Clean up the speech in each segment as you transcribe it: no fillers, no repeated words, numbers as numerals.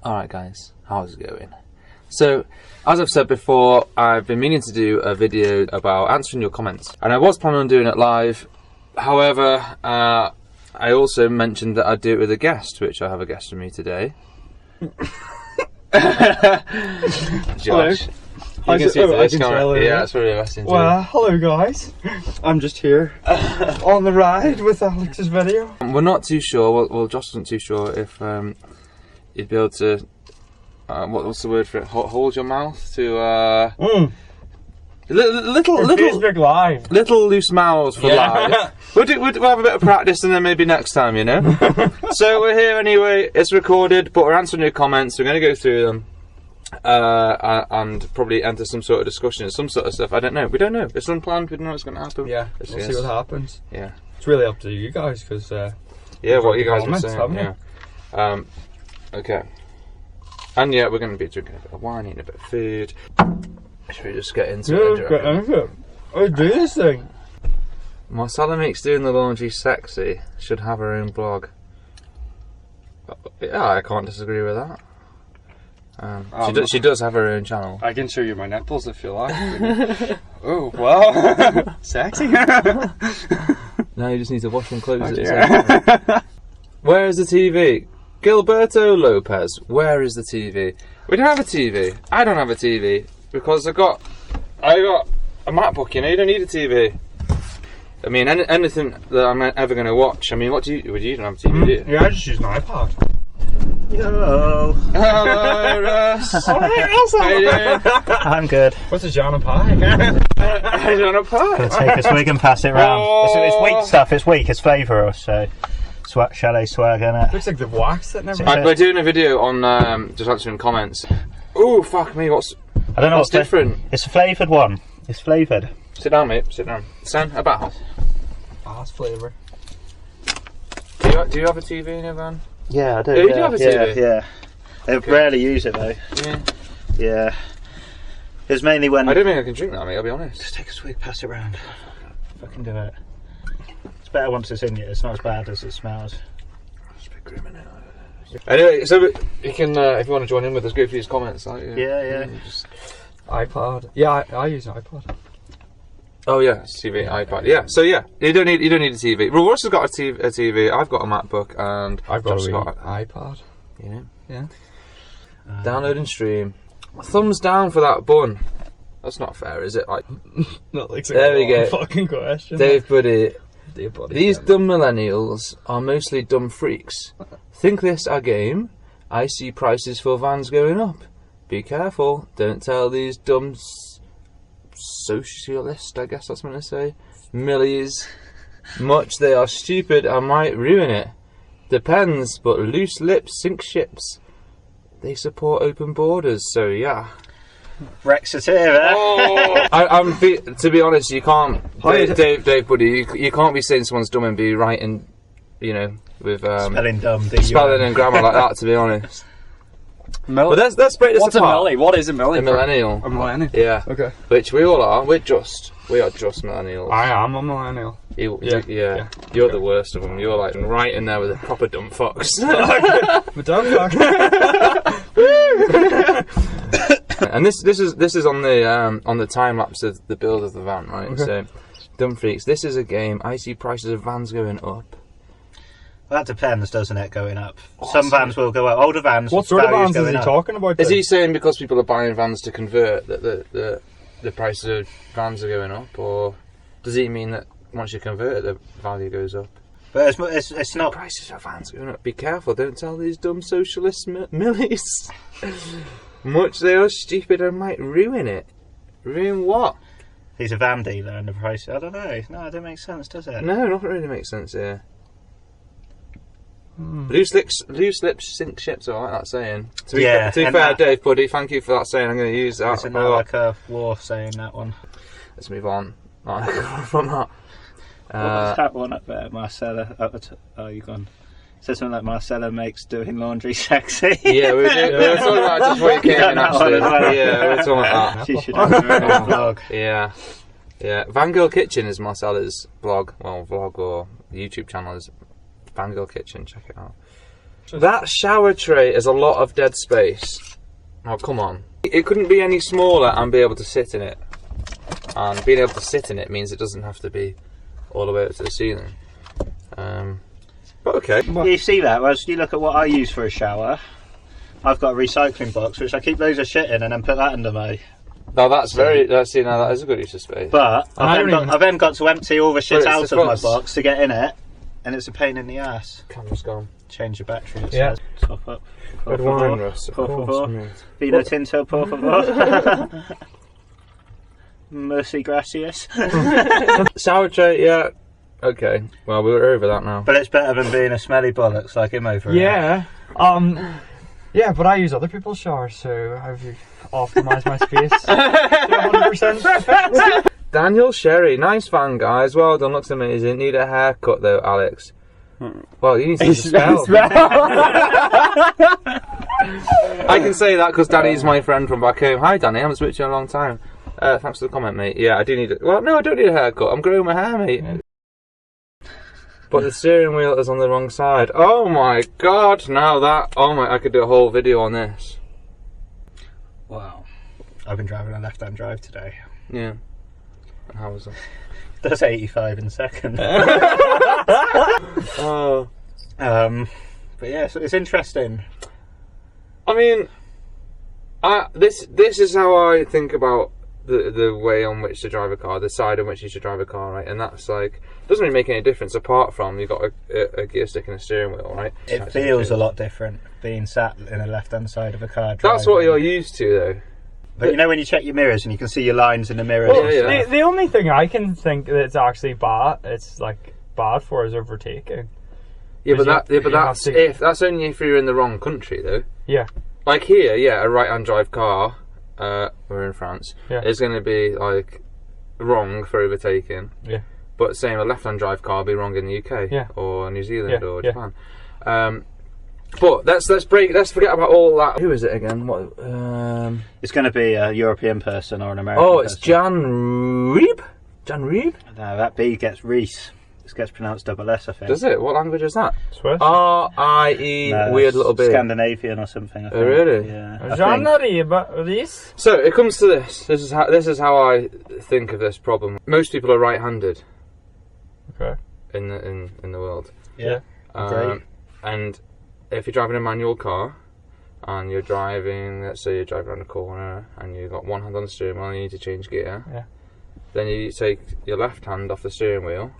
Alright guys, how's it going? So, as I've said before, I've been meaning to do a video about answering your comments. And I was planning on doing it live. However, I also mentioned that I'd do it with a guest, which I have a guest with me today. Josh. I can tell it. Yeah, it's really interesting. Well, hello guys. I'm just here on the ride with Alex's video. We're not too sure, well Josh wasn't too sure if you'd be able to, what's the word for it, hold your mouth to, little loose mouths for live. We'll have a bit of practice and then maybe next time, you know. So we're here anyway, it's recorded, but we're answering your comments, we're going to go through them. And probably enter some sort of discussion, some sort of stuff. I don't know. We don't know. It's unplanned. We don't know what's going to happen. Yeah, we'll see what happens. Yeah, it's really up to you guys because yeah, what you guys are saying. Yeah. Okay. And yeah, we're going to be drinking a bit of wine, eating a bit of food. Should we just get into it? Get into it. Let's do this thing. Marcella makes doing the laundry sexy. Should have her own blog. Yeah, I can't disagree with that. She does have her own channel. I can show you my nipples if you like. Oh, wow. Sexy. Now you just need to wash them clothes. Where is the TV? Gilberto Lopez, where is the TV? We don't have a TV. I don't have a TV because I got a MacBook, you know, you don't need a TV. I mean, anything that I'm ever going to watch. I mean, you don't have a TV, do you? Yeah, I just use an iPod. Yo. Hello, Russ. How you doing? I'm good. What's a John and pie? John and pie. Gonna take a swig and pass it round. It's weak stuff. It's weak. It's flavourous. So, chalet swag in it. Looks like the wax that never. We're doing a video on just answering comments. Oh fuck me! I don't know what's different. It's a flavoured one. It's flavoured. Sit down, mate. Sit down. Stand about. Oh, it's flavour. Do you have a TV in your van? Yeah, I do. You do have a TV? Yeah. I rarely use it though. Yeah. Yeah. It's mainly when. I don't think I can drink that, mate. I'll be honest. Just take a swig, pass it round. Fucking do it. It's better once it's in you. It's not as bad as it smells. It's a bit grim in it. Anyway, so you can, if you want to join in with us, go through these comments. Like, yeah. Just... iPod. Yeah, I use an iPod. Oh yeah, TV, iPad. Yeah, so yeah, you don't need a TV. Well, Russ has got a TV. I've got a MacBook, and I've got an iPod. Yeah. Download and stream. Thumbs down for that bun. That's not fair, is it? Like, not like there we go. Fucking question. Dave Buddy. These dumb millennials are mostly dumb freaks. Think this a game? I see prices for vans going up. Be careful. Don't tell these dumb socialist, I guess that's what I'm going to say, millies much they are stupid and might ruin it. Depends, but loose lips sink ships. They support open borders, so yeah. Brexit here, eh? Oh, to be honest, you can't, Dave Buddy, you can't be saying someone's dumb and be writing, you know, with spelling dumb, spelling and grammar like that, to be honest. But let's break this apart. What's a millie? What is a millie? A millennial. A millennial? Yeah. Okay. Which we all are. We are just millennials. I am a millennial. Yeah. You're the worst of them. You're like right in there with a proper dumb fox. The dumb fox. And this is on the time lapse of the build of the van, right? Okay. So, dumb freaks. This is a game. I see prices of vans going up. That depends, doesn't it, going up? Some vans will go up. Older vans. What sort of vans is he talking about then? Is he saying because people are buying vans to convert that the prices of vans are going up, or does he mean that once you convert it, the value goes up? But it's not. Prices of vans going up. Be careful! Don't tell these dumb socialist millies. Much they are stupid and might ruin it. Ruin what? He's a van dealer and the price. I don't know. No, it don't make sense, does it? No, nothing really makes sense here. Loose lips sink ships, I like that saying. To be fair, Dave Buddy, thank you for that saying. I'm going to use that. Isn't that like a war saying, that one? Let's move on. From that. What's that one up there? Marcella. Oh, you gone. It says something like Marcella makes doing laundry sexy. Yeah, we were talking about just before you came in, actually. Yeah, we were talking about that. She should have her own blog. Yeah. Van Girl Kitchen is Marcella's blog. Well, vlog or YouTube channel is Van Girl Kitchen. Check it out. That shower tray is a lot of dead space. Oh, come on. It couldn't be any smaller and be able to sit in it. And being able to sit in it means it doesn't have to be all the way up to the ceiling. But okay. You see that? Whereas you look at what I use for a shower, I've got a recycling box which I keep loads of shit in and then put that under my... Now that's very... See, now that is a good use of space. But I've then got to empty all the shit out of my box to get in it, and it's a pain in the ass. Camera's gone. Change the battery. Yeah. Top up. Red wine, Russ. Por favor. Vino tinto, por favor. Mercy, gracias. Shower tray, yeah. Okay. Well, we're over that now. But it's better than being a smelly bollocks like him over here. Yeah. Yeah, but I use other people's showers, so I've optimised my space to 100% perfect. Daniel Sherry, nice fan, guys. Well done, looks amazing. Need a haircut though, Alex. Well, you need to spell. I can say that because Danny's my friend from back home. Hi, Danny. I haven't spoken to you in a long time. Thanks for the comment, mate. Yeah, I do need it. Well, no, I don't need a haircut. I'm growing my hair, mate. But the steering wheel is on the wrong side. Oh my god! Now that, oh my, I could do a whole video on this. Wow. I've been driving a left-hand drive today. Yeah. And how was it? That's 85 in a second. Oh. But yeah, so it's interesting. I mean, this is how I think about the way on which to drive a car, the side on which you should drive a car, right? And that's like, doesn't really make any difference apart from you've got a gear stick and a steering wheel, right? It feels a lot different being sat in the left-hand side of a car. That's what you're used to, though. But you know when you check your mirrors and you can see your lines in the mirrors. Well, yeah. The only thing I can think that's actually bad, it's like bad for is overtaking. Yeah, but that's only if you're in the wrong country, though. Yeah. Like here, yeah, a right-hand drive car. We're in France. Yeah. Is going to be like wrong for overtaking. Yeah. But same, a left-hand drive car will be wrong in the UK. Yeah. Or New Zealand or Japan. But let's forget about all that. Who is it again? What? It's going to be a European person or an American. Oh, it's person. Jan Reeb. No, that B gets Reese. It gets pronounced double S, I think. Does it? What language is that? Swiss. R-I-E. No, weird little bit. Scandinavian or something. I think. Oh, really? Yeah. Jan Reeb. So it comes to this. This is how I think of this problem. Most people are right-handed. Okay. In the world. Yeah. Great. And if you're driving a manual car and you're driving, let's say you're driving around a corner and you've got one hand on the steering wheel and you need to change gear, then you take your left hand off the steering wheel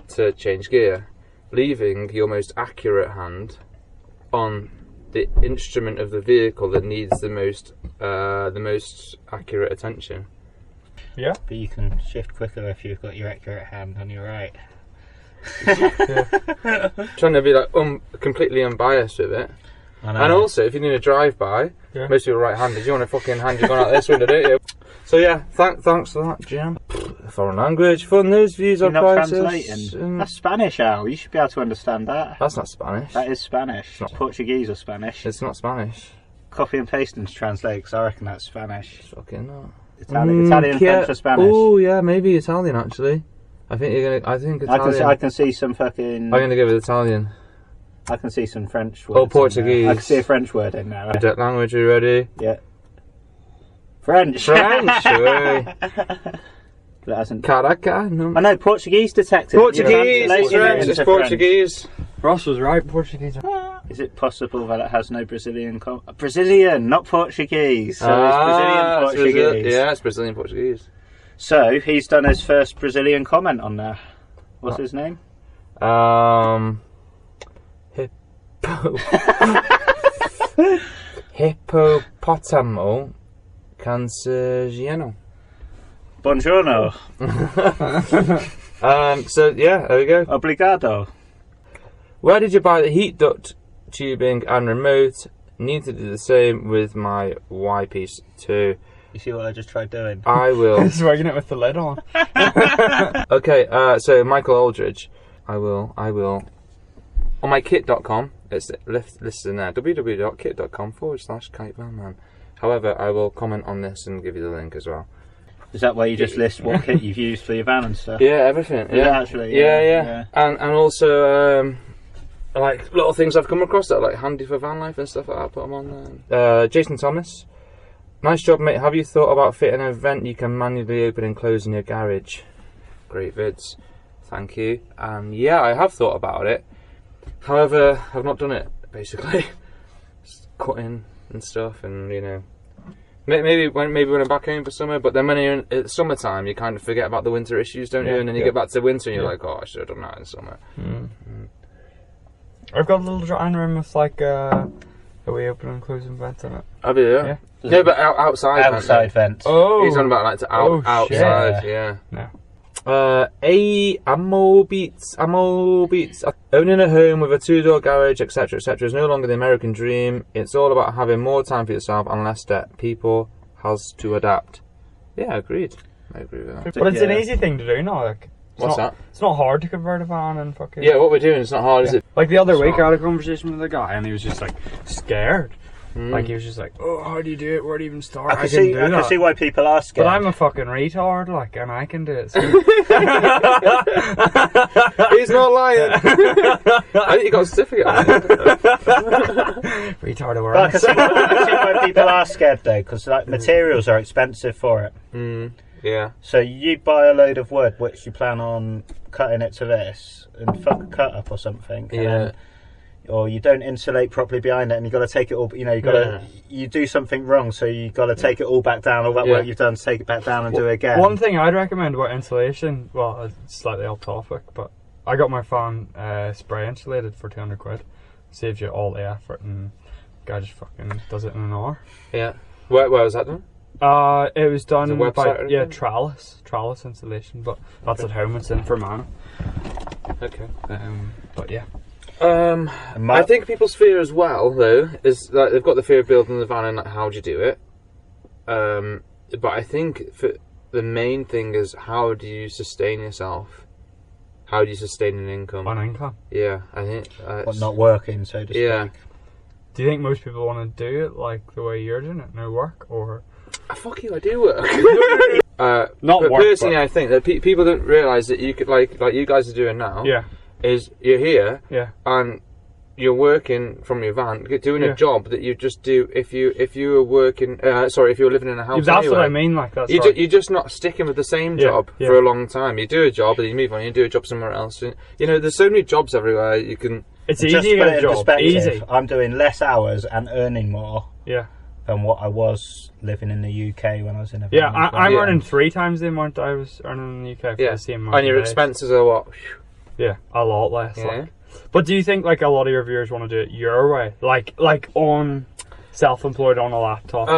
to change gear, leaving your most accurate hand on the instrument of the vehicle that needs the most accurate attention. Yeah. But you can shift quicker if you've got your accurate hand on your right. Trying to be like completely unbiased with it. And also, if you're doing a drive-by, most people are right-handed. You want to fucking hand your gun out this window, don't you? So yeah, thanks for that, Jim. Foreign language, fun news, views, or prices. Translating. That's Spanish, Al. You should be able to understand that. That's not Spanish. That is Spanish. It's Portuguese or Spanish. It's not Spanish. Copy and paste and translate, because I reckon that's Spanish. It's fucking not. Italian, French, or Spanish. Oh yeah, maybe Italian actually. I think you're gonna. I think Italian. I can see some fucking. I'm gonna give it Italian. I can see some French words. Oh, Portuguese. I can see a French word in there. Right? Language, are you ready? Yeah. French. That hasn't. Caraca, no. I know, Portuguese detective. Portuguese. It's Portuguese. Ross was right. Portuguese. Is it possible that it has no Brazilian? Brazilian, not Portuguese. So it's Brazilian Portuguese. Yeah, it's Brazilian Portuguese. So he's done his first Brazilian comment on there. What's his name? Hippopotamo cancergiano. Buongiorno. So yeah, there we go. Obrigado. Where did you buy the heat duct tubing and remote? Need to do the same with my Y piece too. You see what I just tried doing? I will. Swagging it with the lid on. Okay, so Michael Aldridge. I will. On my kit.com, it's listed in there, www.kit.com/KiteVanMan. However, I will comment on this and give you the link as well. Is that where you just list what kit you've used for your van and stuff? Yeah, everything. Yeah, actually. Yeah. And also, like little things I've come across that are like handy for van life and stuff like that. Put them on there. Jason Thomas, nice job, mate. Have you thought about fitting an event you can manually open and close in your garage? Great vids, thank you. Yeah, I have thought about it. However, I've not done it. Basically, just cutting and stuff, and you know, maybe when I'm back home for summer. But then when you're in it's summertime, you kind of forget about the winter issues, don't you? And then you get back to winter, and you're like, oh, I should have done that in summer. I've got a little drying room with like a way open and closing vent in it. Have you? Yeah. No, but outside. Outside vents. Oh, he's on about like outside. Shit. Yeah. No. Ammo beats. Owning a home with a 2-door garage, etc., etc., is no longer the American dream. It's all about having more time for yourself and less debt. People has to adapt. Yeah, agreed. I agree with that. But it's an easy thing to do now. Like, what's that? It's not hard to convert a van and fucking. Yeah, what we're doing is not hard, is it? Like the other week, I had a conversation with a guy, and he was just like scared. Like he was just like, "Oh, how do you do it? Where do you even start?" I can see why people are scared. But I'm a fucking retard, like, and I can do it. So. He's not lying. I think you got a certificate on it. Retard awareness. But I can see why people are scared though, because like materials are expensive for it. Yeah. So you buy a load of wood, which you plan on cutting it to this, and fuck a cut up or something. And then, or you don't insulate properly behind it, and you got to take it all. You know, you got to you do something wrong, so you got to take it all back down. All that work you've done, to take it back down and do it again. One thing I'd recommend about insulation, well, it's slightly off topic, but I got my fan spray insulated for £200. Saves you all the effort, and the guy just fucking does it in an hour. Yeah. Where was that done? It was done by Trellis insulation, but that's at home. It's in Fermanagh. Okay. But yeah. I think people's fear as well, though, is that they've got the fear of building the van and like, how do you do it? But I think the main thing is, how do you sustain yourself? How do you sustain an income? An income? Yeah, I think. Not working, so to speak. Yeah. Do you think most people want to do it like the way you're doing it? No work, or? Fuck you, I do work. Not but work, personally, I think that people don't realise that you could like you guys are doing now. Yeah. Is you're here. Yeah. And you're working from your van, doing a job that you just do if you were working. Sorry, if you were living in a house. That's anyway. what I mean. Like that's you're just not sticking with the same job for a long time. You do a job, and you move on. You do a job somewhere else. And, you know, there's so many jobs everywhere. You can. It's just easy to put get it a in job. perspective, Easy. I'm doing less hours and earning more. Yeah. Than what I was living in the UK when I was in a van. Yeah, I'm earning 3 times the amount I was earning in the UK for the same amount. And your expenses are what? Yeah, a lot less. Yeah. Like. But do you think like a lot of your viewers want to do it your way, like on self-employed on a laptop?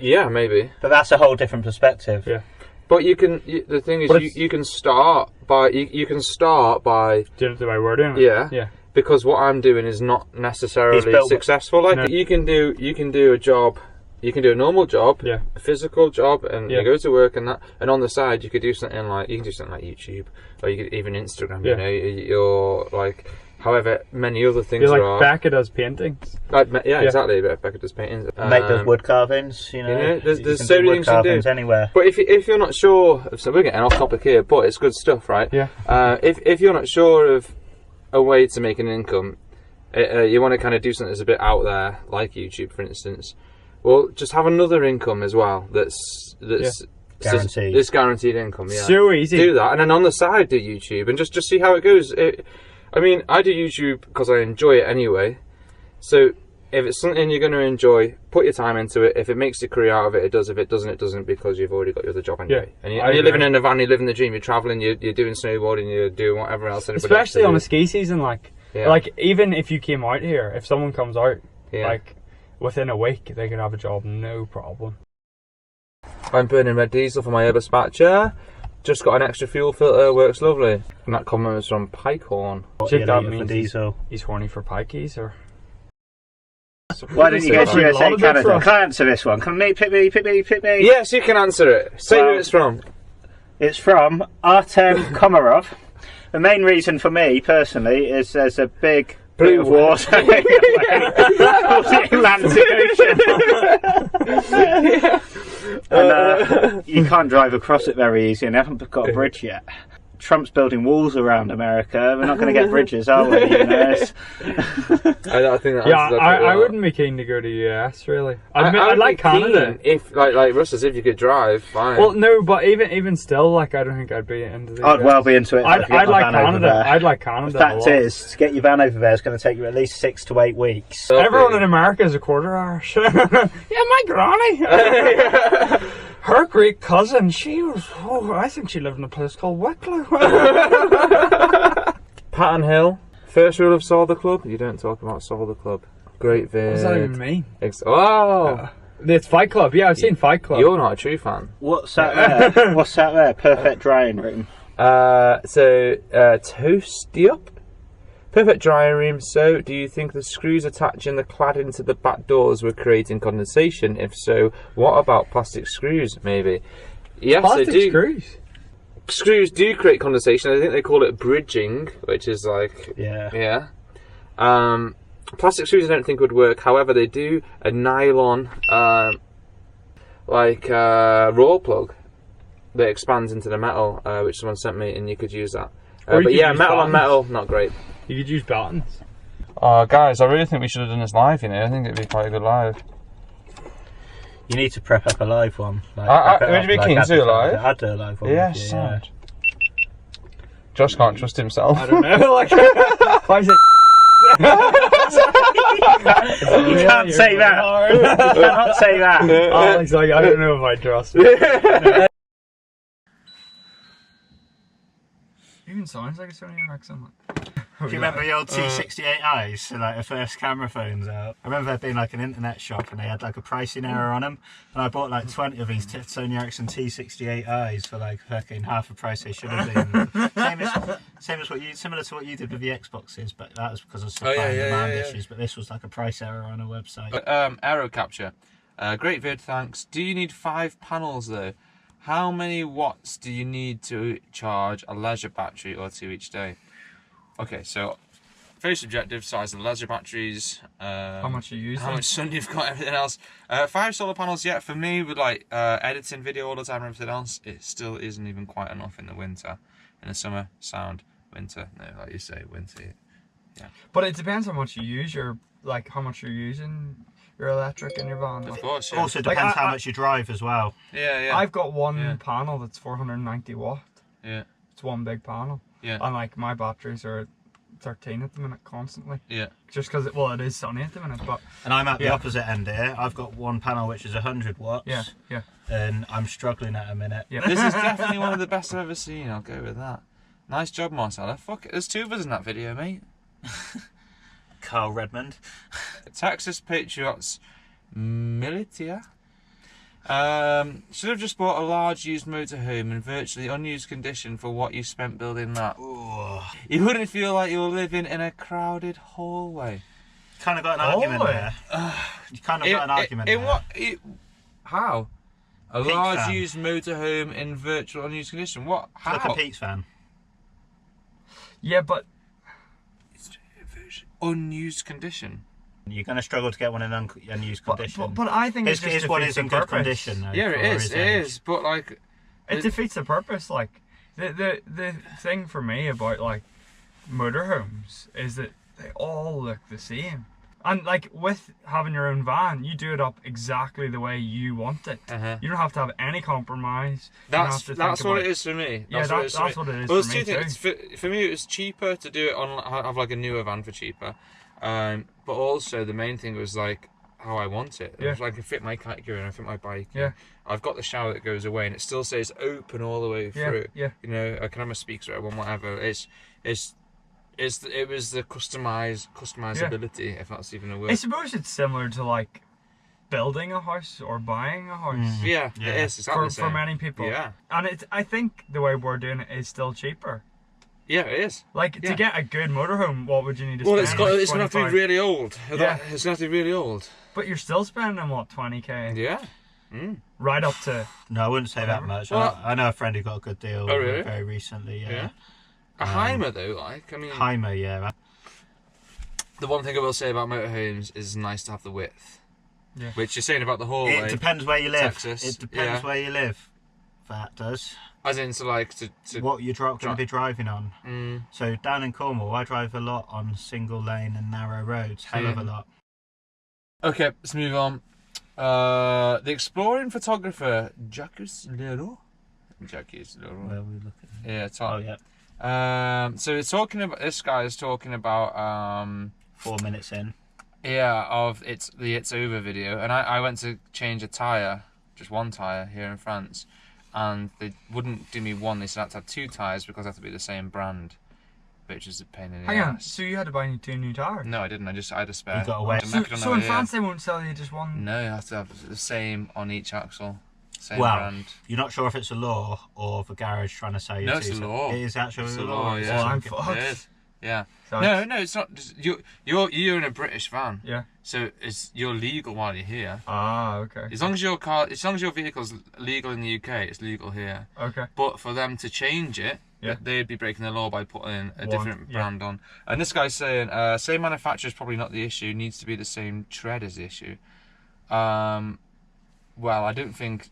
Yeah, maybe. But that's a whole different perspective. Yeah. But you can. The thing is, you can start by you can start by doing it the way we're doing it. Yeah. Yeah. Because what I'm doing is not necessarily successful. Like you can do a job, you can do a normal job, a physical job, and you go to work and that. And on the side, you could do something like YouTube, or you could even Instagram. You know, you're like however many other things. You're like are. Becca does paintings. Like exactly. Becca does paintings. Make those wood carvings. You know, there's so many things you can do anywhere. But if you're not sure, so we're getting off topic here, but it's good stuff, right? Yeah. If you're not sure of a way to make an income, you want to kind of do something that's a bit out there, like YouTube, for instance. Well, just have another income as well. That's guaranteed. This guaranteed income. Yeah. So easy. Do that, and then on the side do YouTube, and just see how it goes. I mean, I do YouTube because I enjoy it anyway. So if it's something you're going to enjoy, put your time into it. If it makes a career out of it, it does. If it doesn't, it doesn't, because you've already got your other job anyway. Yeah, and you're living in a van, you're living the dream, you're travelling, you're doing snowboarding, you're doing whatever else. Especially on a ski season, like even if you came out here, if someone comes out, like within a week, they could have a job, no problem. I'm burning red diesel for my herb dispatcher. Just got an extra fuel filter, works lovely. And that comment was from Pikehorn. Check that means diesel. He's horny for pikeys, or? Why don't you go to USA Canada? Can I answer this one? Can me, pick me? Yes, you can answer it. Say who it's from. It's from Artem Komarov. The main reason for me, personally, is there's a big bit of water across the Atlantic Ocean. And you can't drive across it very easy, and they haven't got a bridge yet. Trump's building walls around America. We're not going to get bridges, are we? You know? I think that I wouldn't be keen to go to US really. I'd like Canada. If like Russ says, if you could drive, fine. Well, no, but even still, like I don't think I'd be into the I'd US. well be into it. I'd like Canada. I'd like Canada. The fact is, to get your van over there is going to take you at least 6 to 8 weeks. Everyone in America is a quarter Irish. Yeah, my granny. Her Greek cousin, she was. Oh, I think she lived in a place called Wicklow. Patton Hill. First rule of Solve the Club: you don't talk about Solve the Club. Great vid. What does that even mean? It's Fight Club. Yeah, I've seen Fight Club. You're not a true fan. What's that there? What's that there? Perfect drying room. Toasty up. Perfect drying room. So, do you think the screws attaching the cladding to the back doors were creating condensation? If so, what about plastic screws? Maybe. Yes, plastic they do. Screws. Screws do create condensation. I think they call it bridging, which is like yeah. Plastic screws I don't think would work. However, they do a nylon raw plug that expands into the metal, which someone sent me, and you could use that. But yeah, metal on metal, not great. You could use buttons. Oh, guys, I really think we should have done this live. You know, I think it'd be quite a good live. You need to prep up a live one. Would you be keen to do a live? I'd do a live one. Yeah, sound. Josh can't trust himself. I don't know. Like, why is it? You can't say that. You cannot say that. Alex, like, I don't know if I trust you. Even sounds like a Sony accent. Do you remember the old T68Is? So like the first camera phones out. I remember there being like an internet shop and they had like a pricing error on them. And I bought like 20 of these Sony Ericsson T68Is for like fucking half the price they should have been. same as what you, similar to what you did with the Xboxes, but that was because of supply and demand issues. But this was like a price error on a website. Aero capture. Great vid, thanks. Do you need 5 panels though? How many watts do you need to charge a leisure battery or 2 each day? Okay, so very subjective, size of leisure batteries, how much you use, how much sun you've got, everything else. 5 solar panels, yeah, for me with like editing video all the time and everything else, it still isn't even quite enough in the winter. In the summer, sound. Winter, no, like you say, winter, yeah. But it depends how much you use how much you're using your electric in your van. Of course, yeah. Also depends how much you drive as well. Yeah. I've got one panel that's 490 watt. Yeah. It's one big panel. Yeah. And like my batteries are 13 at the minute constantly. Yeah. Just because it is sunny at the minute, but. And I'm at the opposite end here. I've got one panel which is 100 watts. Yeah. And I'm struggling at a minute. Yeah. This is definitely one of the best I've ever seen. I'll go with that. Nice job, Marcella. Fuck it. There's 2 of us in that video, mate. Carl Redmond. Texas Patriots Militia. Should have just bought a large used motorhome in virtually unused condition for what you spent building that. Ooh. You wouldn't feel like you were living in a crowded hallway. You kind of got an argument there. You kind of got an argument there. What? How? A Pete's large fan. used motorhome in virtual unused condition. What? How? Like a Pete's fan. Yeah, but It's unused condition. You're going to struggle to get one in unused condition. But I think his one is in good condition though. Yeah, it is. But like, it defeats the purpose. Like the thing for me about like motorhomes is that they all look the same. And like with having your own van, you do it up exactly the way you want it. You don't have to have any compromise. That's what it is for me. That's what it is Well, for there's me 2 things. For me, it was cheaper to do it on have like a newer van for cheaper. But also the main thing was like how I want it. It was like I fit my category and I fit my bike. Yeah. I've got the shower that goes away and it still stays open all the way through. Yeah. You know, I can have my speakers I want, whatever. It was the customizability, if that's even a word. I suppose it's similar to like building a house or buying a house. Yeah, it is. Exactly for many people. Yeah. And I think the way we're doing it is still cheaper. Yeah, it is. Like to get a good motorhome, what would you need to spend? Well, it's going to have to be really old. Yeah. It's going to have to be really old. But you're still spending what, 20k? Yeah. Right up to. No, I wouldn't say that much. Well, I know a friend who got a good deal very recently. Yeah. A Heimer though, like, I mean... Heimer, yeah. The one thing I will say about motorhomes is nice to have the width. Yeah. Which you're saying about the hallway. It depends where you live. Texas. It depends where you live. that does. As in, so like to what you're going to be driving on. So down in Cornwall, I drive a lot on single lane and narrow roads. Hell of a lot. Okay, let's move on. The exploring photographer Jacques Leroux. Where are we looking? Yeah, top. Oh yeah. So it's talking about, this guy is talking about 4 minutes in. Yeah, of the It's Over video, and I went to change a tyre, just one tyre here in France, and they wouldn't do me one. They said I had to have 2 tyres because they have to be the same brand, which is a pain in the ass. Hang on, so you had to buy 2 new tyres? No, I didn't. I had a spare. You got away. So in France they won't sell you just one? No, you have to have the same on each axle. Same well, brand. You're not sure if it's a law or the garage trying to sell you. No, it's a law. It is actually a law. Yeah, I'm fucked. Yeah. So No, it's not. You're in a British van. Yeah. So you're legal while you're here. Ah, okay. As long as your vehicle's legal in the UK, it's legal here. Okay. But for them to change it, they'd be breaking the law by putting a different brand on. And this guy's saying, same manufacturer is probably not the issue. Needs to be the same tread as the issue. Well, I don't think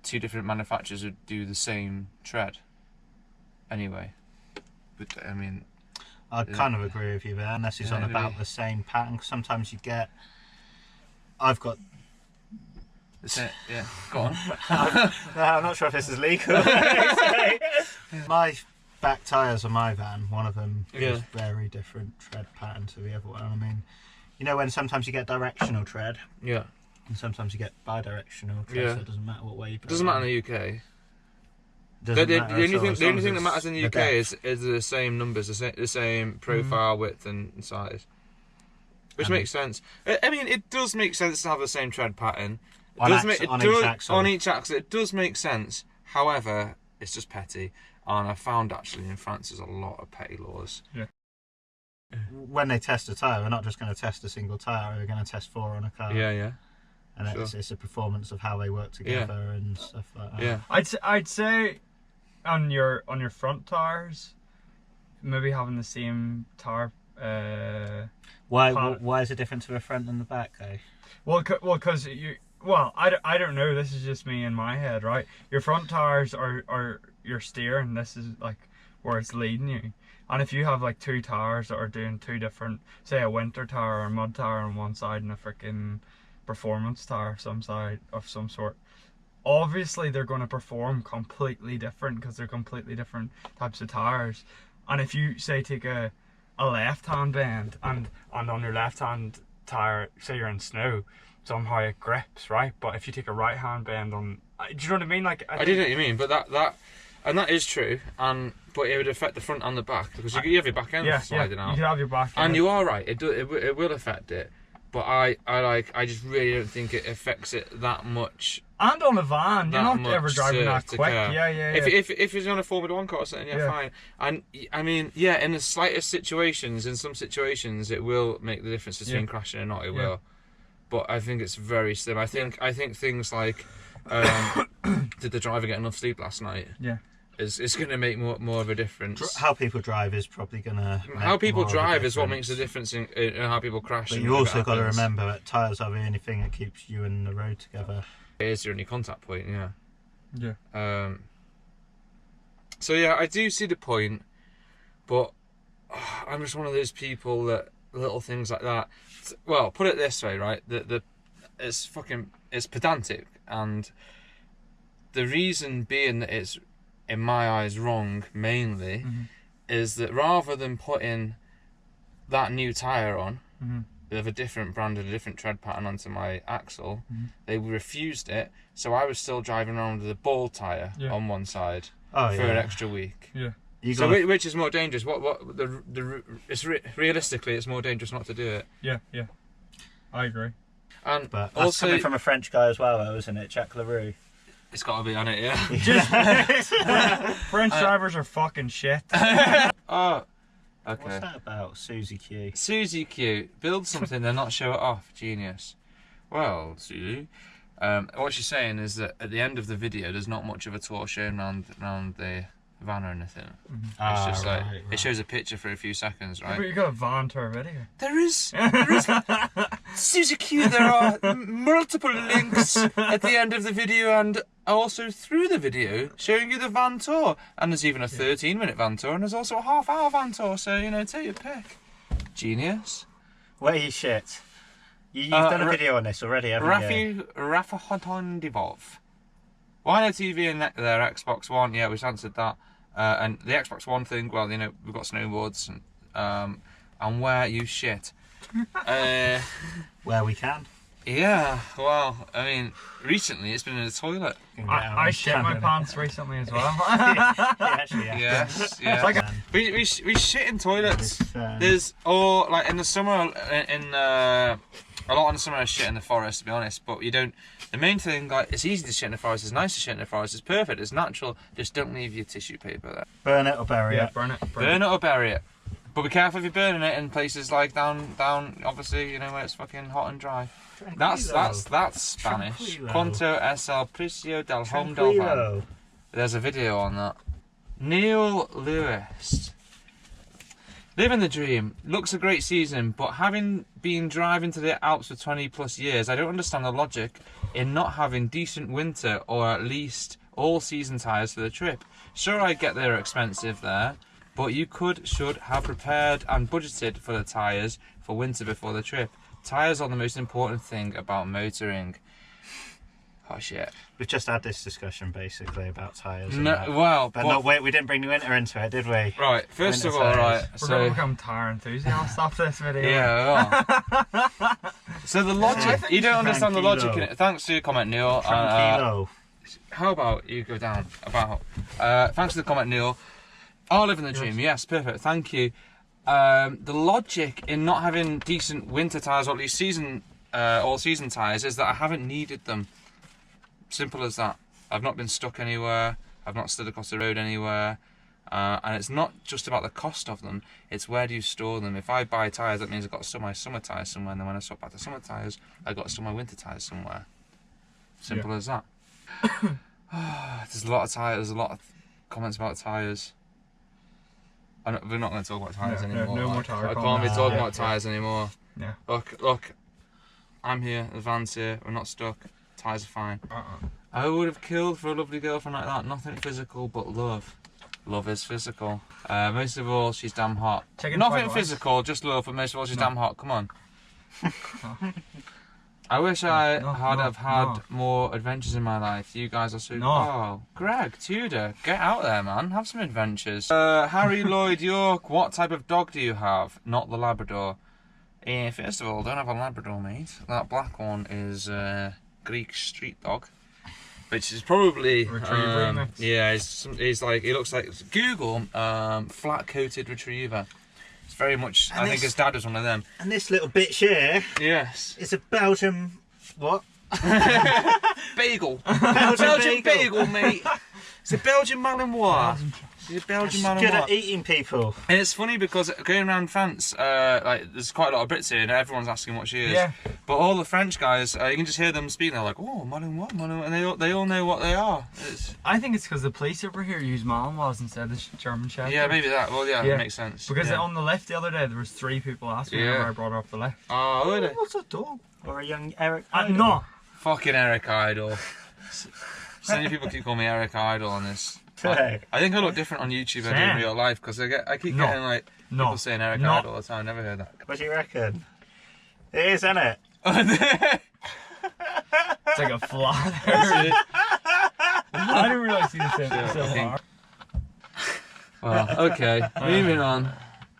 2 different manufacturers would do the same tread. Anyway, but I mean, I kind of agree with you there, unless he's on about the same pattern. Sometimes you get. I've got. Yeah, go on. No, I'm not sure if this is legal. My back tyres on my van, one of them is very different tread pattern to the other one. I mean, you know when sometimes you get directional tread? Yeah. And sometimes you get bi-directional tread, so it doesn't matter what way you put it. Doesn't matter in the UK. The only thing that matters in the UK is the same numbers, the same profile, width and size. Which makes sense. I mean, it does make sense to have the same tread pattern. On each axle, it does make sense. However, it's just petty. And I found actually in France there's a lot of petty laws. Yeah. When they test a tyre, they're not just going to test a single tyre, they're going to test 4 on a car. Yeah, yeah. And it's a performance of how they work together and stuff like that. Yeah. I'd say on your front tyres, maybe having the same tyre. Why is it different to the front and the back though? Because I don't know. This is just me in my head, right? Your front tyres are your steering. This is like where it's leading you. And if you have like 2 tyres that are doing 2 different, say a winter tyre or a mud tyre on one side and a freaking performance tyre some sort, obviously they're going to perform completely different because they're completely different types of tyres. And if you say take a left hand bend and on your left hand tyre, say you're in snow, somehow it grips, right? But if you take a right hand bend on, do you know what I mean? Like I do know what you mean, but that is true, but it would affect the front and the back because you have your back end sliding out. You can have your back end. And you are right, it will affect it. But I just really don't think it affects it that much. And on a van, you're not ever driving that quick. Yeah. If it's on a Formula 1 car or something, fine. And I mean, in the slightest situations, in some situations, it will make the difference between crashing and not. It will. But I think it's very slim. I think things like, did the driver get enough sleep last night? Yeah. Is going to make more of a difference. How people drive is probably going to. How people drive is what makes the difference in how people crash. But you also got to remember that tyres are the only thing that keeps you and the road together. It is your only contact point, yeah. Yeah. So yeah, I do see the point, but I'm just one of those people that little things like that. Well, put it this way, right? It's pedantic, and the reason being that it's, in my eyes, wrong mainly is that rather than putting that new tyre on with a different brand and a different tread pattern onto my axle, they refused it, so I was still driving around with a ball tyre on one side for an extra week. Yeah. So which is more dangerous? Realistically, it's more dangerous not to do it. Yeah. I agree. And but that's also coming from a French guy as well, though, isn't it? Jacques Leroux. It's got to be on it, yeah. French drivers are fucking shit. Oh, okay. What's that about? Susie Q. Susie Q. Build something and not show it off. Genius. Well, Susie. What she's saying is that at the end of the video, there's not much of a tour shown around the van or anything. It's just it shows a picture for a few seconds, right? But you got a van tour video. There is Susie Q. There are multiple links at the end of the video, and also through the video showing you the van tour. And there's even a 13-minute van tour, and there's also a half-hour van tour. So, you know, take your pick. Genius. Where you shit? You've done a video on this already, haven't you? Rafa Hotondivov. Why no TV in their Xbox One? Yeah, we've answered that. And the Xbox One thing, well, you know, we've got snowboards and where you shit. Where we can. Yeah, well, I mean, recently it's been in the toilet. I shit my pants recently as well. Yes, yeah. Like we shit in toilets. There's, or like in the summer, a lot in the summer I shit in the forest, to be honest, but you don't, the main thing, like, it's easy to shit in the forest, it's nice to shit in the forest, it's perfect, it's natural, just don't leave your tissue paper there. Burn it or bury it. Burn it. Burn it or bury it. But be careful if you're burning it in places like down, obviously, you know, where it's fucking hot and dry. That's Spanish. Quanto es el precio del home del van? There's a video on that. Neil Lewis. Living the dream. Looks a great season, but having been driving to the Alps for 20 plus years, I don't understand the logic in not having decent winter or at least all season tyres for the trip. Sure, I get they're expensive there, but you should have prepared and budgeted for the tyres for winter before the trip. Tyres are the most important thing about motoring. Oh shit. We've just had this discussion basically about tyres. No, well, but wait, we didn't bring the winter into it, did we? Right, first of all, right. We're going to become tyre enthusiasts after this video. Yeah, we are. So the logic, you don't understand the logic in it. Thanks for your comment, Neil. How about you go down? Thanks for the comment, Neil. Oh, living the dream. Yes, perfect. Thank you. The logic in not having decent winter tyres, or at least all-season tyres, is that I haven't needed them. Simple as that. I've not been stuck anywhere. I've not slid across the road anywhere. And it's not just about the cost of them. It's where do you store them. If I buy tyres, that means I've got to store my summer tyres somewhere. And then when I swap back to summer tyres, I've got to store my winter tyres somewhere. Simple as that. There's a lot of tyres. There's a lot of comments about tyres. We're not going to talk about tyres anymore. No more tyre. I can't be talking about tyres anymore. Yeah. Look. I'm here. The van's here. We're not stuck. Tyres are fine. I would have killed for a lovely girlfriend like that. Nothing physical, but love. Love is physical. Most of all, she's damn hot. Nothing physical, just love, but most of all, she's damn hot. Come on. I wish I had more adventures in my life. You guys are so... Oh, Greg, Tudor, get out there, man. Have some adventures. Harry Lloyd York, what type of dog do you have? Not the Labrador. First of all, don't have a Labrador, mate. That black one is Greek street dog, which is probably... Retriever. Yeah, he's like... He looks like... Google flat-coated retriever. Very much, I think his dad was one of them. And this little bitch here, yes, is a Belgian what? Bagel. Belgian bagel, mate. It's a Belgian Malinois. It's a Belgian Malinois. Good at eating people. And it's funny because going around France, like there's quite a lot of Brits here, and everyone's asking what she is. Yeah. But all the French guys, you can just hear them speaking. They're like, "Oh, Malinois, Malinois," and they all know what they are. I think it's because the police over here use Malinois instead of German Shepherds. Yeah, maybe that. Well, yeah, that makes sense. Because on the lift the other day, there was 3 people asking me whenever I brought her up the lift. Oh, really? What's a dog? Or a young Eric? No. Fucking Eric Idle. So many people keep calling me Eric Idle on this. I think I look different on YouTube than in real life because I keep getting like people saying Eric Idle all the time. Never heard that. What do you reckon? It is, isn't it? It's like a flat. I didn't really see the same so far. Well, okay, moving on.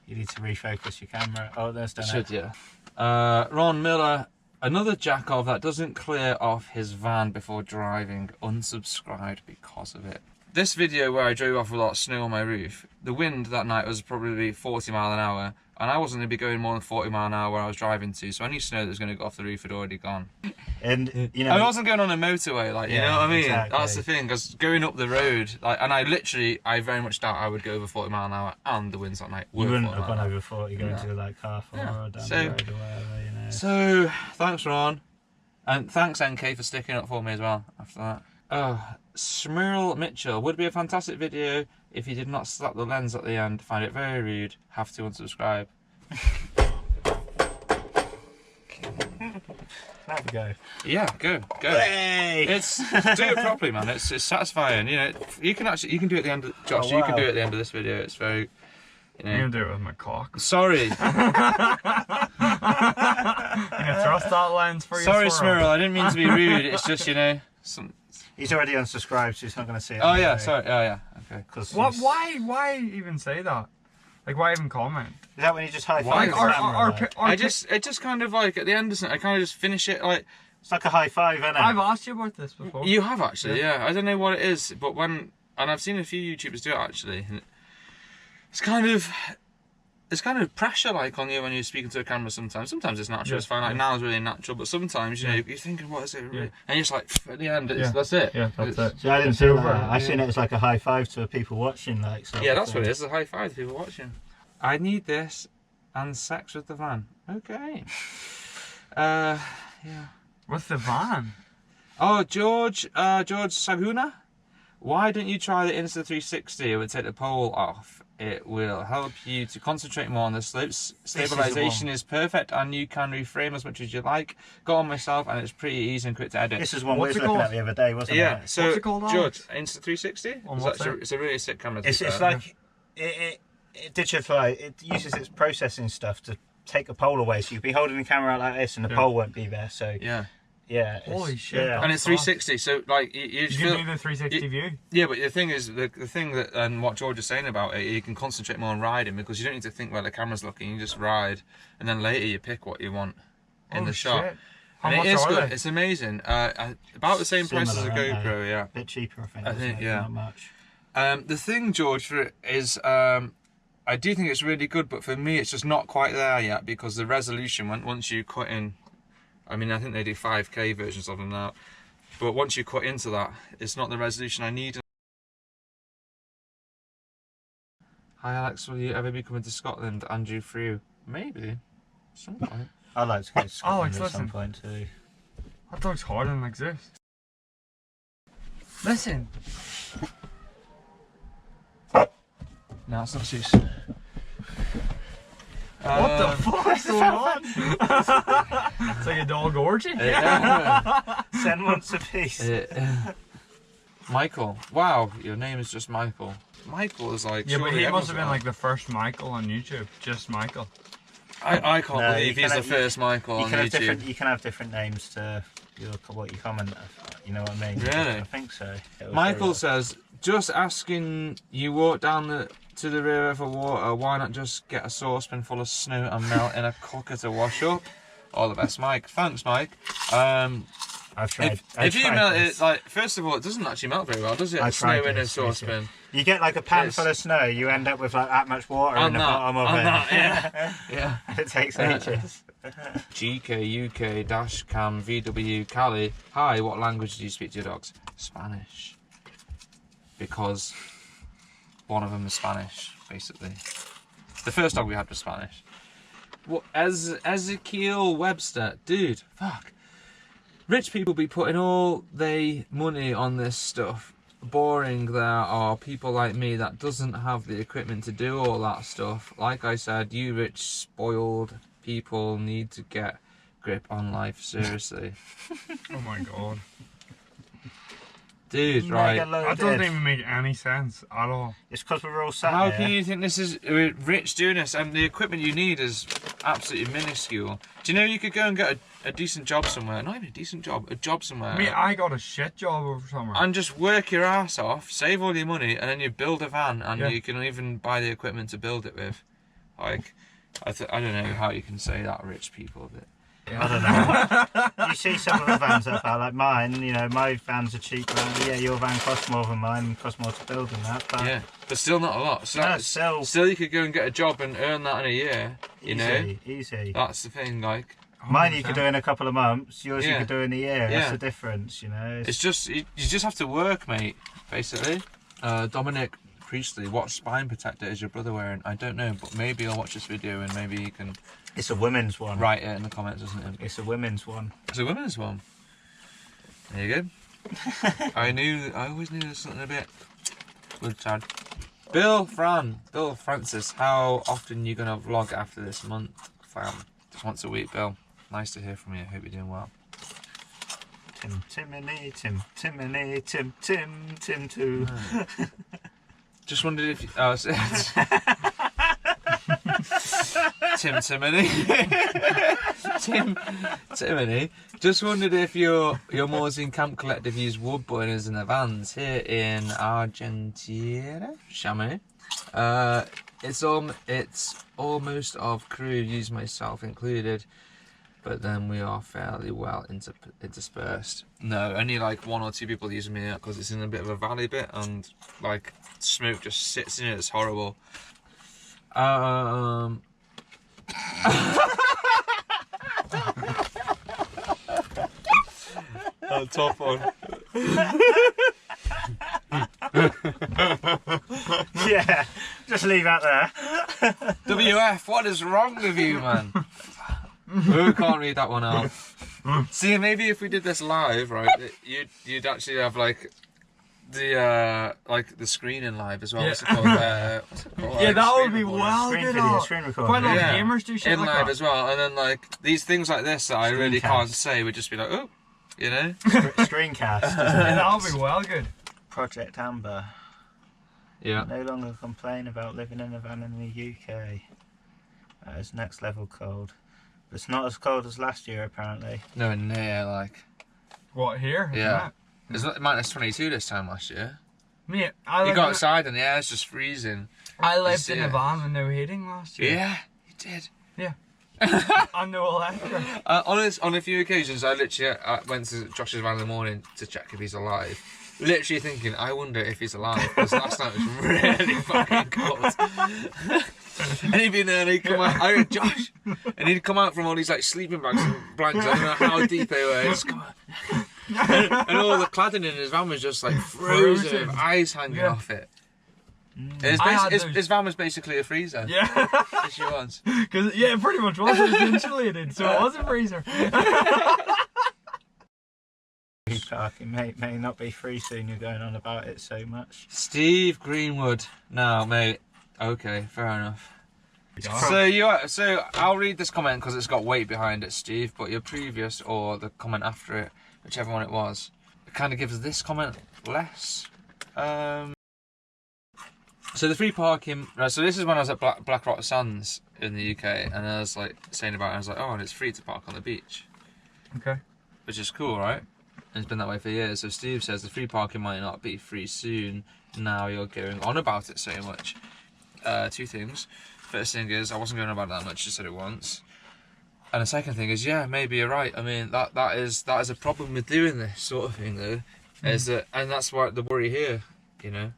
You need to refocus your camera. Oh, there's done. Should you? Ron Miller, another jack-off that doesn't clear off his van before driving. Unsubscribed because of it. This video where I drove off with a lot of snow on my roof, the wind that night was probably 40 mile an hour, and I wasn't going to be going more than 40 mile an hour where I was driving to, so any snow that was going to go off the roof had already gone. And you know, I wasn't going on a motorway, like, you know what I mean? Exactly. That's the thing, because going up the road, like, and I very much doubt I would go over 40 mile an hour, and the winds that night were you wouldn't 40 have gone over 40 going to like half or down the road or whatever, you know. So, thanks Ron, and thanks NK for sticking up for me as well after that. Smurl Mitchell, would be a fantastic video if you did not slap the lens at the end. Find it very rude. Have to unsubscribe. Have a go. Yeah, go. Hey! It's do it properly, man. It's satisfying. You know, you can do it at the end. Josh, you can do it at the end of this video. It's very. You know. I'm gonna do it with my cock. Sorry. I'm gonna thrust that lens for you. Sorry, Smurl. I didn't mean to be rude. It's just, you know. He's already unsubscribed, so he's not going to see it. Oh yeah, sorry. Oh yeah. Okay. What? Why even say that? Like, why even comment? Is that when you just high Why? five? It just kind of like at the end of something, I kind of just finish it like. It's like a high five, isn't it? I've asked you about this before. You have actually, yeah. I don't know what it is, but and I've seen a few YouTubers do it actually. And it's kind of pressure like on you when you're speaking to a camera sometimes. Sometimes it's natural, it's fine. Like now it's really natural, but sometimes you know you're thinking, what is it? Really? And you're just like at the end, that's it. Yeah, that's it. See, I didn't see that. I seen it as like a high five to people watching, like. Yeah, that's what it is. A high five to people watching. I need this and sex with the van. Okay. Yeah. What's the van? Oh, George Saguna. Why don't you try the Insta360? It would take the pole off. It will help you to concentrate more on the slopes. Stabilization is perfect and you can reframe as much as you like. Got on myself and it's pretty easy and quick to edit. This is one we were looking at the other day, wasn't it? Yeah, so what's it called, George, Insta360? It's a really sick camera. It's like, it digitalizes, it uses its processing stuff to take a pole away. So you'll be holding the camera out like this and the pole won't be there. So yeah. Holy shit. Yeah. And it's 360, so like you feel... You can do the 360 view. Yeah, but the thing is, the thing that, and what George is saying about it, you can concentrate more on riding because you don't need to think where the camera's looking, you just ride, and then later you pick what you want in the shot. Shit. And it is good, it's amazing. About the same price as a GoPro, yeah. A bit cheaper, I think, yeah. Not much. The thing, George, for it is, I do think it's really good, but for me it's just not quite there yet because the resolution, once you cut in, I mean, I think they do 5K versions of them now, but once you cut into that, it's not the resolution I need. Hi Alex, will you ever be coming to Scotland? Andrew Frew? Maybe. At some point. I'd like to go to Scotland Alex, at some point too. That dog's harder than like this. Listen. No, it's not juice. What the fuck is going on? It's like a dog orgy. Send once a piece. Michael. Wow, your name is just Michael. Michael is like... Yeah, but he must have been like the first Michael on YouTube. Just Michael. I can't believe he's the first Michael on YouTube. You can have different names to what you comment. You know what I mean? Really? I think so. Michael says, just asking you walk down to the river for water, why not just get a saucepan full of snow and melt in a cooker to wash up? All the best, Mike. Thanks, Mike. I've tried. If you melt it, like, first of all, it doesn't actually melt very well, does it? Snow in a saucepan. You get like a pan full of snow, you end up with like that much water in the bottom of it. Yeah. It takes ages. 𝐁𝐥𝐥 VW Cali. Hi, what language do you speak to your dogs? Spanish. Because one of them is Spanish, basically. The first dog we had was Spanish. What? Ezekiel Webster. Dude, fuck. Rich people be putting all their money on this stuff. Boring there are people like me that doesn't have the equipment to do all that stuff. Like I said, you rich, spoiled people need to get grip on life, seriously. Oh my god. Dude, right. That doesn't even make any sense at all. It's because we're all sat How here. can you think this is rich doing this? And the equipment you need is absolutely minuscule. Do you know you could go and get a decent job somewhere? Not even a decent job, a job somewhere. I mean, I got a shit job over summer. And just work your ass off, save all your money, and then you build a van, and you can even buy the equipment to build it with. Like, I don't know how you can say that, rich people, but... I don't know. You see some of the vans that are like mine, you know, my vans are cheaper. Yeah, your van costs more than mine and costs more to build than that. But yeah, but still not a lot. So no, still you could go and get a job and earn that in a year, you know? Easy. That's the thing, like... 100%. Mine you could do in a couple of months, yours you could do in a year. That's the difference, you know? It's just, you just have to work, mate, basically. Dominic Priestley, what spine protector is your brother wearing? I don't know, but maybe I'll watch this video and maybe you can... It's a women's one. Write it in the comments, isn't it? It's a women's one. It's a women's one. There you go. I always knew there was something a bit good, Chad. Bill Francis, how often you gonna vlog after this month, fam? Just once a week, Bill. Nice to hear from you. Hope you're doing well. Timiny, Tim too. Just wondered if Timony. Just wondered if your Morzine Camp Collective use wood boilers in the vans here in Argentina, Chamonix. It's almost of crew, use myself included, but then we are fairly well interspersed. No, only like 1 or 2 people using me because it's in a bit of a valley bit, and like smoke just sits in it. It's horrible. Oh, top one. Yeah, just leave that there. WF, what is wrong with you, man? Who can't read that one out? See, maybe if we did this live, right, you'd actually have like the screening live as well. Yeah. What's it called? Yeah, like, that would be recording. well Screen good. video, screen recording. Quite a lot Yeah. of gamers do shit In like live that. as well, and then like these things like this that I really can't say would just be like, oh, you know. Screencast. Yeah, that would be well good. Project Amber. Yeah. No longer complain about living in a van in the UK. That is next level cold. But it's not as cold as last year, apparently. No near like. What, here? Yeah. It's like -22 this time last year. Yeah, You got outside and the air's just freezing. I lived in Yeah. a van with no heating last year. Yeah, you did. Yeah. And no electric. On a few occasions, I literally went to Josh's van in the morning to check if he's alive. Literally thinking, I wonder if he's alive, because last night was really fucking cold. And he'd been there and he'd come out, I heard Josh, and he'd come out from all these like sleeping bags and blankets, I don't know how deep they were, just come out. And all the cladding in his van was just like frozen with ice hanging off it. His van was basically a freezer. Yeah. Yes, she was. Because, yeah, it pretty much was. It was insulated, so it was a freezer. Parking may not be free soon, you're going on about it so much. Steve Greenwood. No, mate. Okay, fair enough. So I'll read this comment because it's got weight behind it, Steve. But your previous or the comment after it, whichever one it was, it kind of gives this comment less. So the free parking. Right, so this is when I was at Black Rock Sands in the UK, and I was like saying about it. I was like, oh, and it's free to park on the beach. Okay. Which is cool, right? And it's been that way for years. So Steve says the free parking might not be free soon. Now you're going on about it so much. 2 things. First thing is, I wasn't going on about it that much, just said it once. And the second thing is, yeah, maybe you're right. I mean, that is a problem with doing this sort of thing, though. Is that, and that's why the worry here, you know.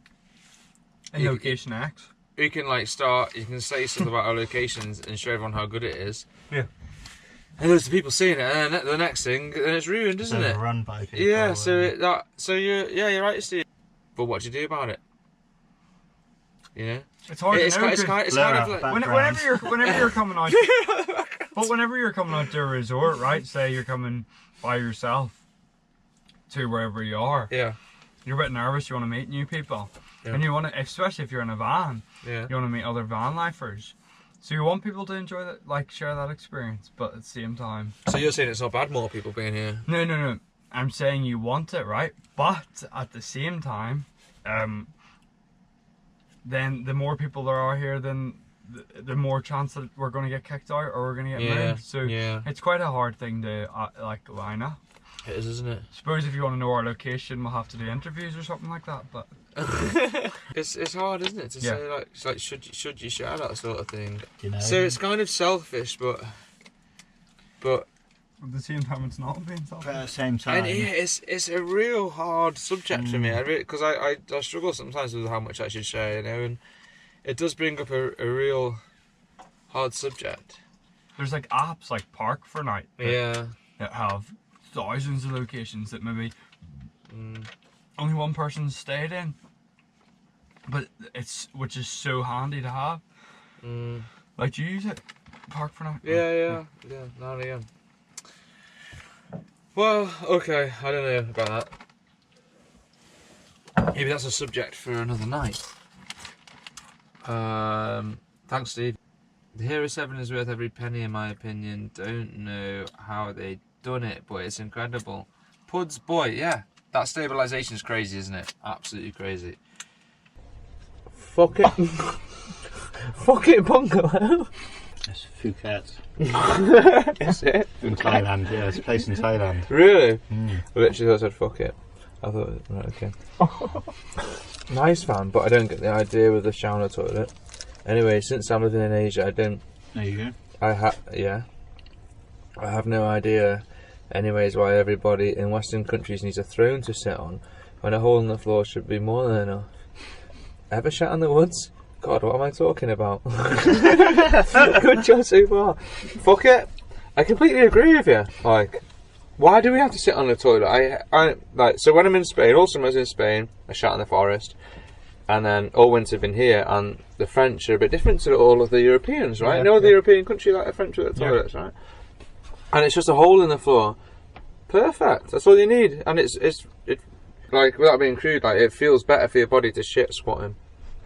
In location X. You can like you can say something about our locations and show everyone how good it is. Yeah. And there's the people seeing it, and then the next thing, then it's ruined, isn't it? Run by people. Yeah. You're right, Steve. But what do you do about it? You know. It's hard to know. It's kind of like whenever you're coming out, but whenever you're coming out to a resort, right? Say you're coming by yourself to wherever you are. Yeah. You're a bit nervous. You want to meet new people, Yeah. and you want to, especially if you're in a van. Yeah. You want to meet other van lifers. So you want people to enjoy that, like share that experience, but at the same time. So you're saying it's not bad more people being here? No. I'm saying you want it, right? But at the same time, then the more people there are here, then the more chance that we're going to get kicked out or we're going to get moved. So it's quite a hard thing to like line up. It is, isn't it? Suppose if you want to know our location, we'll have to do interviews or something like that. But it's hard, isn't it, to say like should you share that sort of thing? You know. So it's kind of selfish, but at the same time, it's not being selfish. But at the same time, and it's a real hard subject for me. Because I struggle sometimes with how much I should share, you know, and it does bring up a real hard subject. There's like apps like Park for Night that have thousands of locations that maybe only one person's stayed in, but which is so handy to have. Like, do you use it, Park for Night? Yeah. Now and again. Well, okay, I don't know about that. Maybe that's a subject for another night. Thanks, Steve. The Hero 7 is worth every penny in my opinion. Don't know how they done it, but it's incredible. Puds boy, yeah. That stabilisation is crazy, isn't it? Absolutely crazy. Fuck it. Fuck it bungalow. It's Phuket. Is it? In Thailand, yeah, it's a place in Thailand. Really? I literally thought I said fuck it. I thought, right, okay. Nice van, but I don't get the idea with the shower toilet. Anyway, since I'm living in Asia, I don't... There you go. I have no idea, anyways, why everybody in Western countries needs a throne to sit on, when a hole in the floor should be more than enough. Ever shat in the woods? God, what am I talking about? Good job so far. Fuck it. I completely agree with you. Like, why do we have to sit on the toilet? So when I'm in Spain, all summers in Spain, I shat in the forest. And then all winter I've been here, and the French are a bit different to all of the Europeans, right? No other European country like the French with the toilets, right? And it's just a hole in the floor. Perfect. That's all you need. And it's like, without being crude, like, it feels better for your body to shit squatting.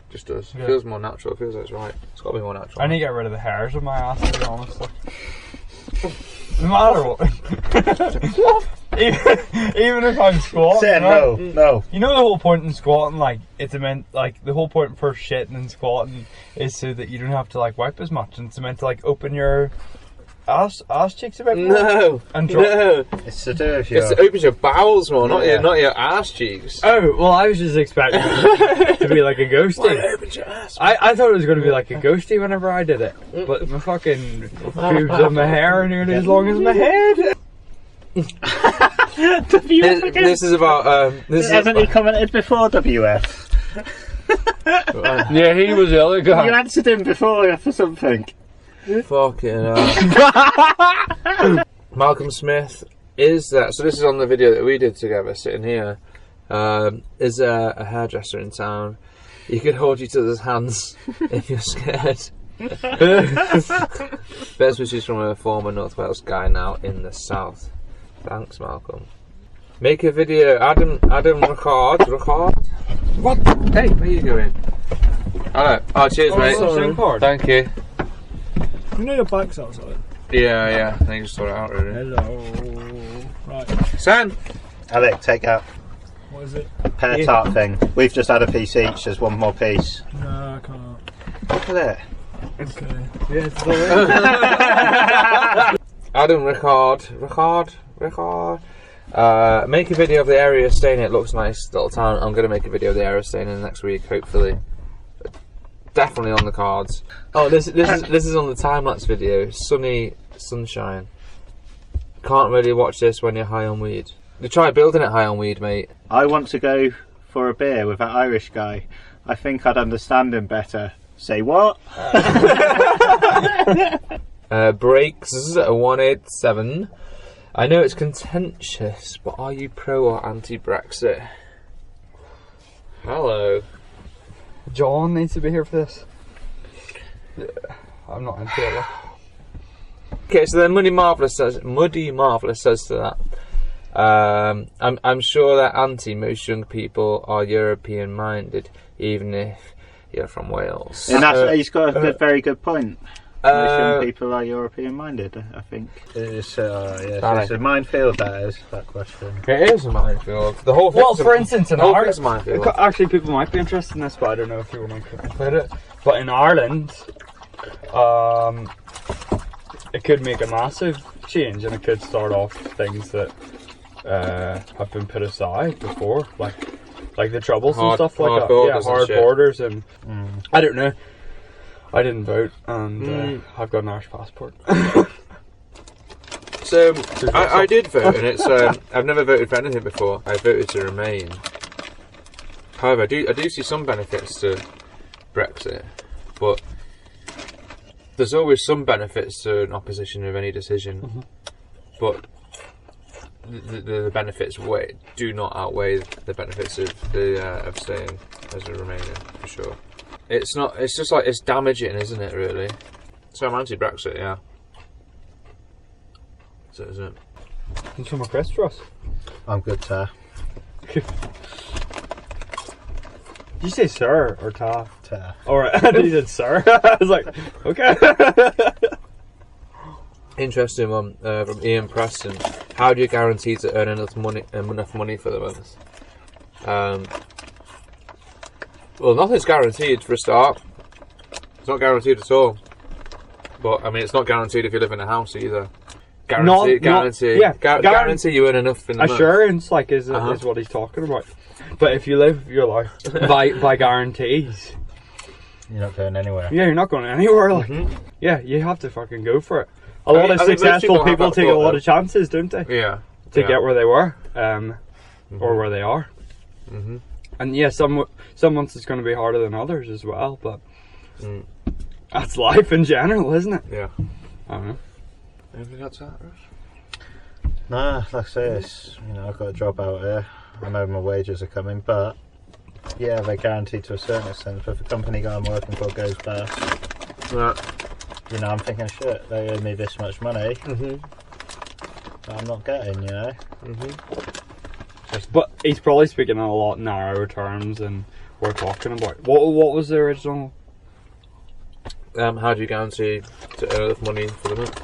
Just does. It feels more natural. It feels like it's right. It's got to be more natural. I need to get rid of the hairs on my ass, to be honest. No matter what. even if I'm squatting. No. You know the whole point in squatting, like, it's meant, like, the whole point for shitting and squatting is so that you don't have to, like, wipe as much, and it's meant to, like, open your ass cheeks a bit more. No. And drop. No. It's to do with your... It opens your bowels more, not your ass cheeks. Oh, well, I was just expecting it to be like a ghosty. Well, it opens your ass. I thought it was going to be like a ghosty whenever I did it. But my fucking boobs and my hair are nearly as long as my head. This is about... Hasn't he commented before, WF? Yeah, he was the other guy. You answered him before for something. Fucking Malcolm Smith is that. So this is on the video that we did together, sitting here. Is a hairdresser in town. He could hold each other's hands if you're scared. Best wishes from a former North Wales guy now in the south. Thanks, Malcolm. Make a video, Adam. Record. What? Hey, where are you going? Hello. Oh, cheers, mate. Thank you. You know your bike's outside? Yeah. I just sort it out, really. Hello. Right. Sam! Alex, take out. What is it? Pear tart thing. We've just had a piece each, there's one more piece. No, I can't. Look at it. Okay. Yeah, it's alright. Adam, record. Make a video of the area staying in. It looks nice, little town. I'm going to make a video of the area staying in next week, hopefully. Definitely on the cards. Oh, this is on the time-lapse video. Sunny sunshine. Can't really watch this when you're high on weed. You try building it high on weed, mate. I want to go for a beer with that Irish guy. I think I'd understand him better. Say what? Brakes 187. I know it's contentious, but are you pro or anti-Brexit? Hello. John needs to be here for this. Yeah, I'm not into it. Okay, so then Muddy Marvellous says to that. I'm sure that most young people are European minded, even if you're from Wales. And that's, he's got a very good point. Most young people are European minded, I think. It's a minefield, that question. It is a minefield. The whole well, for instance, in Ireland, actually, people might be interested in this, but I don't know if you want to put it. But in Ireland, it could make a massive change, and it could start off things that have been put aside before, like the troubles and stuff like that. Yeah, hard borders and I don't know. I didn't vote, and I've got an Irish passport. So I did vote, and it's I've never voted for anything before. I voted to remain. However, I do see some benefits to Brexit, but there's always some benefits to an opposition of any decision. But the benefits do not outweigh the benefits of staying as a Remainer, for sure. It's not. It's just like it's damaging, isn't it? Really. So I'm anti-Brexit, yeah. So isn't it? Need some more crisps for us? I'm good, sir. Did you say sir or ta? Ta. Alright, I thought you said sir. I was like, okay. Interesting one from Ian Preston. How do you guarantee to earn enough money for the month? Well, nothing's guaranteed for a start. It's not guaranteed at all. But I mean, it's not guaranteed if you live in a house either. Guarantee you earn enough in the assurance, like is what he's talking about. But if you live your life by guarantees, you're not going anywhere. Yeah, you're not going anywhere. Like, yeah, you have to fucking go for it. A lot of successful people take a lot of chances, don't they? Yeah. To get where they were, or where they are. And yeah, some months it's going to be harder than others as well. But that's life in general, isn't it? Yeah. I don't know. Anything else to that, Russ? Nah, like I say, it's, you know, I've got a job out here. I know my wages are coming, but yeah, they're guaranteed to a certain extent. But if a company guy I'm working for goes bust, you know, I'm thinking, shit, they owe me this much money. That I'm not getting, you know. But he's probably speaking in a lot narrower terms than we're talking about. What was the original? How do you guarantee to earn enough money for the month?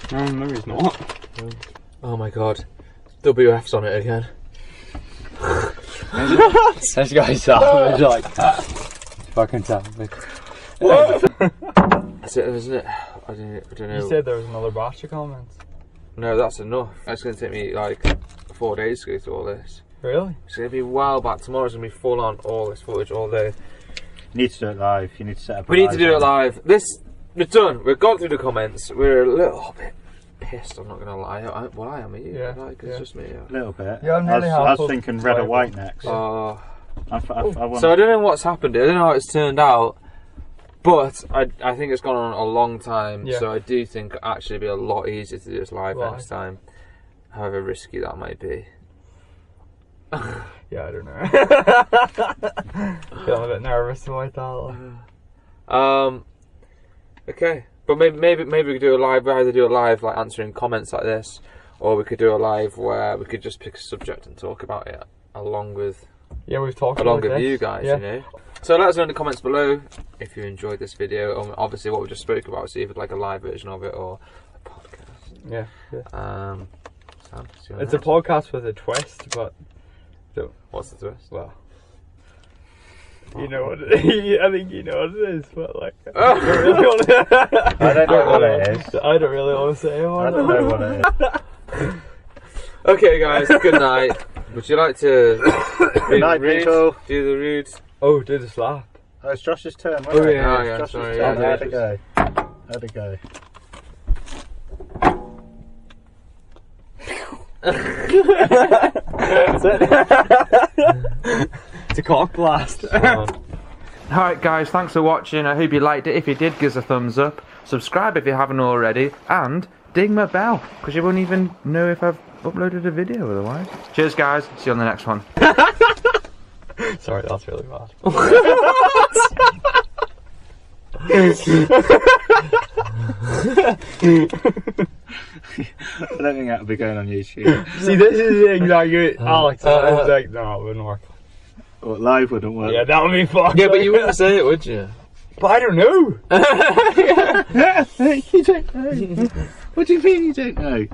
No, maybe he's not. Oh my god, WF's on it again. This guy's savage like that. Fucking savage. That's it, isn't it? I don't know. You said there was another batch of comments. No, that's enough. It's going to take me like 4 days to go through all this. Really? It's going to be a while back. Tomorrow's going to be full on all this footage all day. You need to do it live. You need to set up. We need to do it live. We're done. We've gone through the comments. We're a little bit pissed. I'm not going to lie. Well, I am. Are you? Yeah. Like, it's just me. A little bit. Yeah, I was thinking red or white next. So I don't know what's happened. I don't know how it's turned out. But I think it's gone on a long time. So I do think it'll actually be a lot easier to do this live next time. However risky that might be. Yeah, I don't know. Feeling a bit nervous about that. Okay, but maybe we could do a live. We either do a live like answering comments like this, or we could do a live where we could just pick a subject and talk about it along with. Yeah, we've talked along about with you guys. You know. So let us know in the comments below if you enjoyed this video, and obviously what we just spoke about. See if it's like a live version of it or a podcast. Yeah. Sam, it's a podcast with a twist, but. What's the twist? Well, you know what it is. I think you know what it is, but like, I don't know what it is. I don't really want to say it. I don't know what it is. Okay, guys. Good night. Would you like to good night, people. Do the rude? Oh, do the slap. Oh, it's Josh's turn. Oh yeah. Oh yeah. Josh's Sorry. turn. Yeah, How'd it go? How'd it go? That's it. It's a cock blast. Alright guys, thanks for watching. I hope you liked it. If you did, give us a thumbs up. Subscribe if you haven't already. And ding my bell, because you won't even know if I've uploaded a video otherwise. Cheers guys, see you on the next one. Sorry, that's really bad. I don't think that'll be going on YouTube. See, this is exactly Alex. I was like, no, it wouldn't work. Well, live wouldn't work. Yeah, that would be fucked. Yeah, but you wouldn't say it, would you? But I don't know. You don't know. What do you mean you don't know?